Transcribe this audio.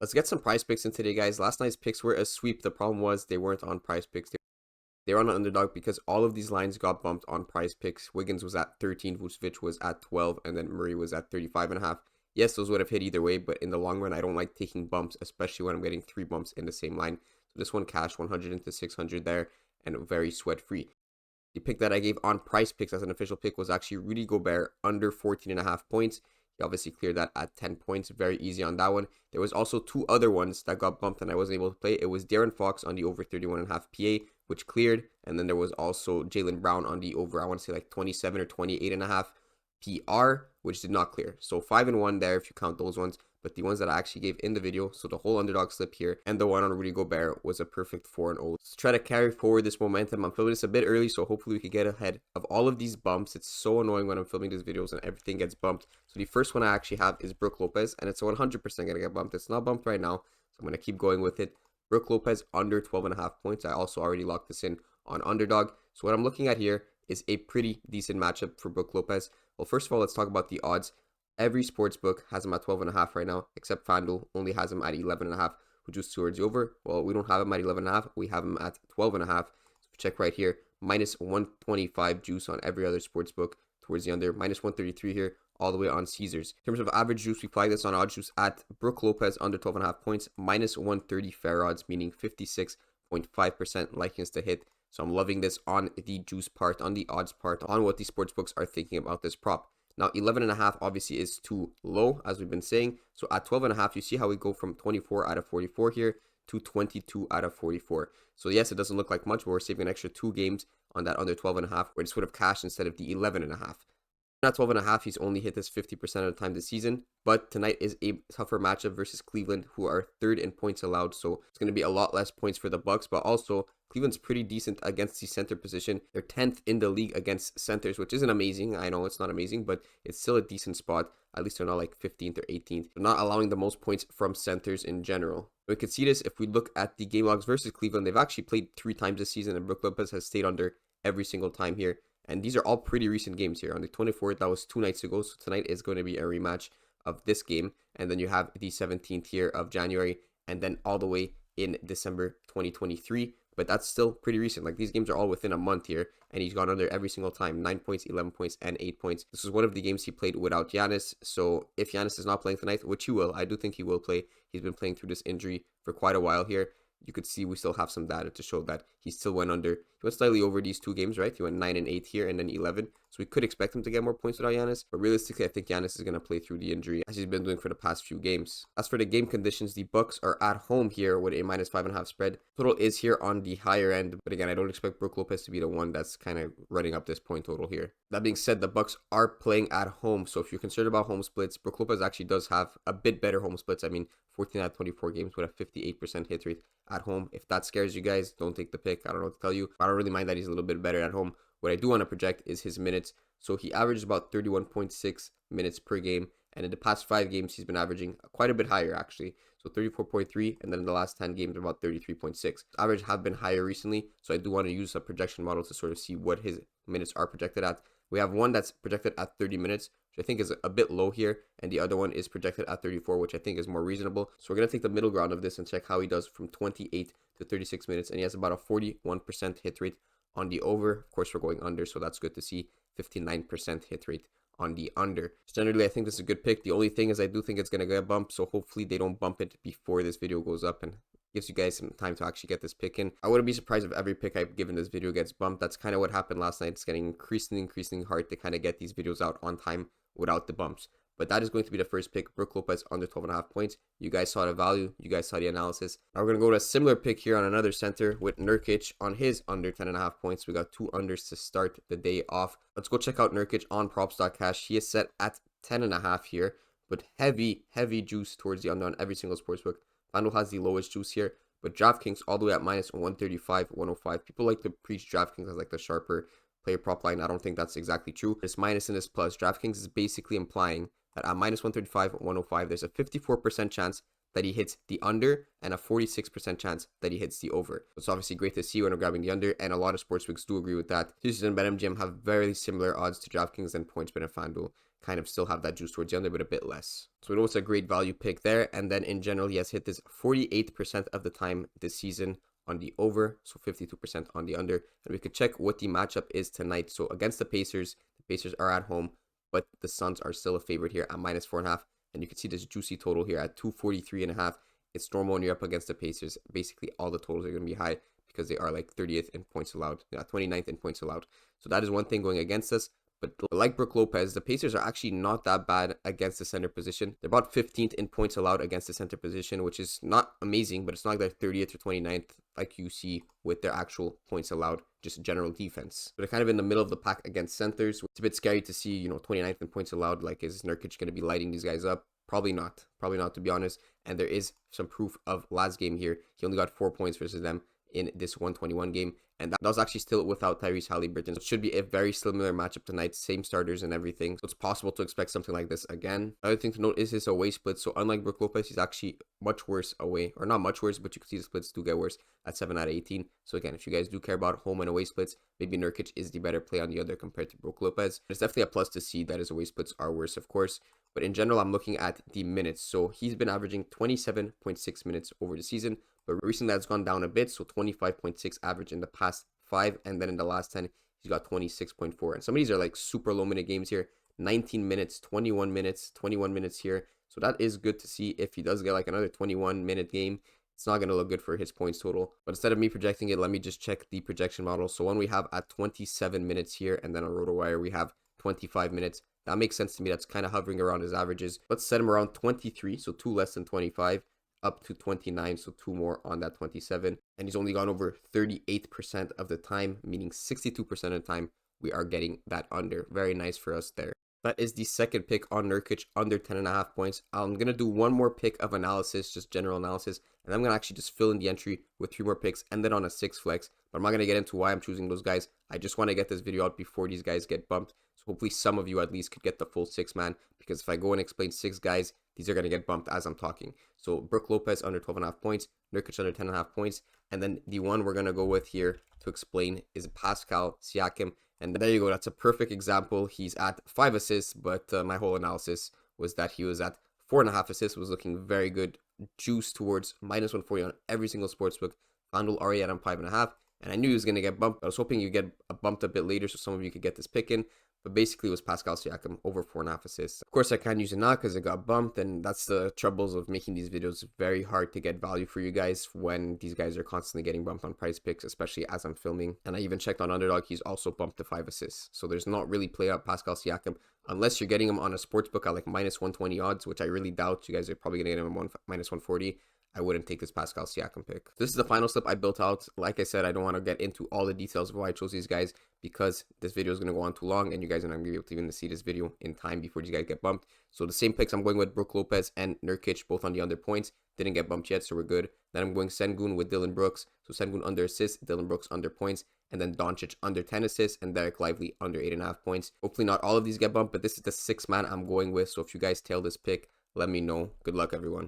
Let's get some prize picks in today, guys. Last night's picks were a sweep. The problem was they weren't on prize picks. They were on an underdog because all of these lines got bumped on prize picks. Wiggins was at 13, Vucevic was at 12, and then Murray was at 35.5. Yes, those would have hit either way, but in the long run, I don't like taking bumps, especially when I'm getting 3 bumps in the same line. So this one cashed 100 into 600 there, and very sweat-free. The pick that I gave on price picks as an official pick was actually Rudy Gobert under 14.5 points. He obviously cleared that at 10 points. Very easy on that one. There was also 2 other ones that got bumped and I wasn't able to play. It was De'Aaron Fox on the over 31.5 PA, which cleared. And then there was also Jaylen Brown on the over, I want to say like 27 or 28.5 PR, which did not clear. So 5 and 1 there if you count those ones. But the ones that I actually gave in the video, so the whole underdog slip here and the one on Rudy Gobert, was a perfect 4-0. Let's try to carry forward this momentum. I'm filming this a bit early, so hopefully we can get ahead of all of these bumps. It's so annoying when I'm filming these videos and everything gets bumped. So the first one I actually have is Brook Lopez, and it's 100% going to get bumped. It's not bumped right now, so I'm going to keep going with it. Brook Lopez under 12.5 points. I also already locked this in on underdog. So what I'm looking at here is a pretty decent matchup for Brook Lopez. Well, first of all, let's talk about the odds. Every sports book has him at 12.5 right now, except FanDuel only has him at 11.5, which is towards the over. Well, we don't have him at 11.5. We have him at 12.5. So check right here, minus 125 juice on every other sports book towards the under, minus 133 here, all the way on Caesars. In terms of average juice, we flag this on OddsJuice at Brook Lopez under 12.5 points, minus 130 fair odds, meaning 56.5% likeness to hit. So I'm loving this on the juice part, on the odds part, on what the sports books are thinking about this prop. Now, 11.5 obviously is too low, as we've been saying. So at 12.5, you see how we go from 24 out of 44 here to 22 out of 44. So yes, it doesn't look like much, but we're saving an extra 2 games on that under 12.5, where this would have cashed instead of the 11.5. At 12.5, he's only hit this 50% of the time this season, but tonight is a tougher matchup versus Cleveland, who are 3rd in points allowed, so it's going to be a lot less points for the Bucks, but also Cleveland's pretty decent against the center position. They're 10th in the league against centers, which isn't amazing. I know it's not amazing, but it's still a decent spot. At least they're not like 15th or 18th. They're not allowing the most points from centers in general. We could see this if we look at the game logs versus Cleveland. They've actually played 3 times this season, and Brook Lopez has stayed under every single time here. And these are all pretty recent games here. On the 24th, that was 2 nights ago. So tonight is going to be a rematch of this game. And then you have the 17th here of January. And then all the way in December 2023. But that's still pretty recent. Like, these games are all within a month here. And he's gone under every single time. 9 points, 11 points, and 8 points. This is one of the games he played without Giannis. So if Giannis is not playing tonight, which he will, I do think he will play. He's been playing through this injury for quite a while here. You could see we still have some data to show that he still went under. He went slightly over these 2 games, right? He went 9 and 8 here and then 11. So we could expect him to get more points without Giannis. But realistically, I think Giannis is going to play through the injury as he's been doing for the past few games. As for the game conditions, the Bucks are at home here with a minus 5.5 spread. Total is here on the higher end. But again, I don't expect Brook Lopez to be the one that's kind of running up this point total here. That being said, the Bucks are playing at home. So if you're concerned about home splits, Brook Lopez actually does have a bit better home splits. I mean, 14 out of 24 games with a 58% hit rate at home. If that scares you guys, don't take the pick. I don't know what to tell you. I don't really mind that he's a little bit better at home. What I do want to project is his minutes. So he averaged about 31.6 minutes per game. And in the past 5 games, he's been averaging quite a bit higher, actually. So 34.3, and then in the last 10 games, about 33.6. Average have been higher recently, so I do want to use a projection model to sort of see what his minutes are projected at. We have one that's projected at 30 minutes, which I think is a bit low here, and the other one is projected at 34, which I think is more reasonable. So we're going to take the middle ground of this and check how he does from 28 to 36 minutes, and he has about a 41% hit rate on the over. Of course, we're going under, so that's good to see. 59% hit rate on the under. So generally, I think this is a good pick. The only thing is I do think it's going to get bumped, so hopefully they don't bump it before this video goes up and gives you guys some time to actually get this pick in. I wouldn't be surprised if every pick I've given this video gets bumped. That's kind of what happened last night. It's getting increasingly hard to kind of get these videos out on time without the bumps. But that is going to be the first pick, Brook Lopez under 12.5 points. You guys saw the value. You guys saw the analysis. Now we're going to go to a similar pick here on another center with Nurkic on his under 10.5 points. We got 2 unders to start the day off. Let's go check out Nurkic on props.cash. He is set at 10.5 here, but heavy juice towards the under on every single sportsbook. FanDuel has the lowest juice here, but DraftKings all the way at minus 135, 105. People like to preach DraftKings as like the sharper player prop line. I don't think that's exactly true. This minus and this plus. DraftKings is basically implying that at minus 135, 105, there's a 54% chance that he hits the under and a 46% chance that he hits the over. It's obviously great to see when I'm grabbing the under, and a lot of sportsbooks do agree with that. Futures and BetMGM have very similar odds to DraftKings, and PointsBet and FanDuel kind of still have that juice towards the under, but a bit less. So we know it's a great value pick there. And then in general, he has hit this 48% of the time this season on the over, so 52% on the under. And we could check what the matchup is tonight. So against the Pacers are at home, but the Suns are still a favorite here at -4.5. And you can see this juicy total here at 243.5. It's normal when you're up against the Pacers. Basically, all the totals are going to be high because they are like 30th in points allowed, 29th in points allowed. So that is one thing going against us. But like Brook Lopez, the Pacers are actually not that bad against the center position. They're about 15th in points allowed against the center position, which is not amazing, but it's not like they're 30th or 29th like you see with their actual points allowed, just general defense. But they're kind of in the middle of the pack against centers. It's a bit scary to see, 29th in points allowed. Like, is Nurkic going to be lighting these guys up? Probably not, to be honest. And there is some proof of last game here. He only got 4 points versus them in this 121 game, and that was actually still without Tyrese Haliburton. So it should be a very similar matchup tonight, same starters and everything. So it's possible to expect something like this again. Another thing to note is his away split. So unlike Brook Lopez, he's actually much worse away, or not much worse, but you can see the splits do get worse at 7 out of 18. So again, if you guys do care about home and away splits, maybe Nurkic is the better play on the other compared to Brook Lopez. But it's definitely a plus to see that his away splits are worse, of course. But in general, I'm looking at the minutes. So he's been averaging 27.6 minutes over the season, but recently that's gone down a bit. So 25.6 average in the past 5, and then in the last 10, he's got 26.4. And some of these are like super low minute games here. 19 minutes, 21 minutes, 21 minutes here. So that is good to see. If he does get like another 21-minute game, it's not going to look good for his points total. But instead of me projecting it, let me just check the projection model. So one we have at 27 minutes here, and then on RotoWire we have 25 minutes. That makes sense to me. That's kind of hovering around his averages. Let's set him around 23, so 2 less than 25, up to 29, so 2 more on that 27. And he's only gone over 38% of the time, meaning 62% of the time we are getting that under. Very nice for us there. That is the second pick on Nurkic, under 10.5 points. I'm going to do one more pick of analysis, just general analysis, and I'm going to actually just fill in the entry with 3 more picks and then on a 6 flex. But I'm not going to get into why I'm choosing those guys. I just want to get this video out before these guys get bumped. So hopefully some of you at least could get the full 6-man, because if I go and explain 6 guys, these are going to get bumped as I'm talking. So Brook Lopez under 12.5 points, Nurkic under 10.5 points, and then the one we're going to go with here to explain is Pascal Siakam. And there you go. That's a perfect example. He's at 5 assists, but my whole analysis was that he was at 4.5 assists, was looking very good. Juice towards -140 on every single sportsbook. FanDuel already at him 5.5, and I knew he was going to get bumped. I was hoping you get bumped a bit later so some of you could get this pick in. But basically, it was Pascal Siakam over 4.5 assists. Of course, I can't use it now because it got bumped, and that's the troubles of making these videos. Very hard to get value for you guys when these guys are constantly getting bumped on Prizepicks, especially as I'm filming. And I even checked on Underdog; he's also bumped to 5 assists. So there's not really play up Pascal Siakam unless you're getting him on a sportsbook at like -120 odds, which I really doubt. You guys are probably going to get him at -140. I wouldn't take this Pascal Siakam pick. This is the final slip I built out. Like I said, I don't want to get into all the details of why I chose these guys because this video is going to go on too long and you guys are not going to be able to even see this video in time before these guys get bumped. So the same picks, I'm going with Brook Lopez and Nurkic, both on the under points. Didn't get bumped yet, so we're good. Then I'm going Sengun with Dylan Brooks. So Sengun under assists, Dylan Brooks under points, and then Doncic under 10 assists, and Derek Lively under 8.5 points. Hopefully not all of these get bumped, but this is the 6-man I'm going with. So if you guys tail this pick, let me know. Good luck, everyone.